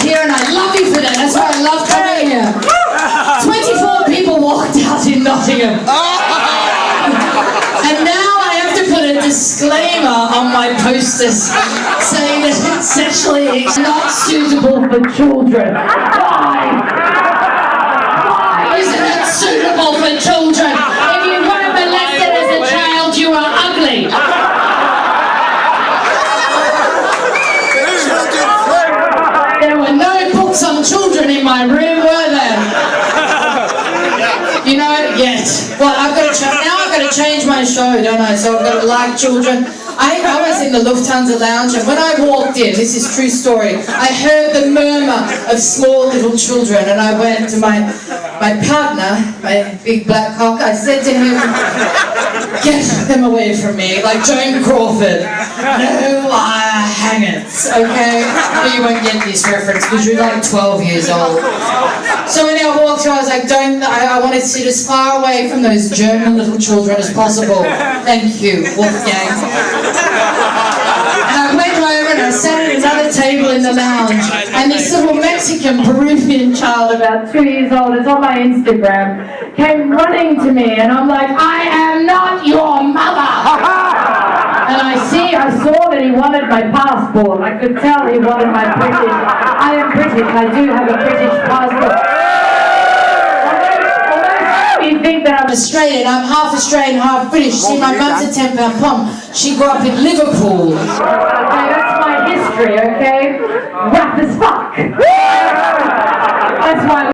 here, and I love you for that. That's why I love coming here. 24 people walked out in Nottingham. And now I have to put a disclaimer on my posters saying that it's sexually not suitable for children. Why isn't it suitable for children? If you weren't molested as a child, you are ugly. There were no books on children in my room, were there? You know, yet. Well, I've got to change my show, don't I? So I've got to like children. I was in the Lufthansa lounge, and when I walked in, this is true story, I heard the murmur of small little children, and I went to my partner, my big black cock. I said to him, "Get them away from me," like Joan Crawford. No hangers, okay? You won't get this reference because you're like 12 years old. So when I walked through, I was like, I want to sit as far away from those German little children as possible. Thank you, Wolfgang. And I went over and I sat at another table in the lounge, and this little Mexican Peruvian child, about 2 years old, it's on my Instagram, came running to me, and I'm like, "I am not your mother!" And I saw that he wanted my passport. I could tell he wanted my British. I am British. I do have a British passport. Although you think that I'm Australian, I'm half Australian, half British. See, my mum's a 10-pound plum. She grew up in Liverpool. Okay, that's my history, okay? Rough as fuck. That's why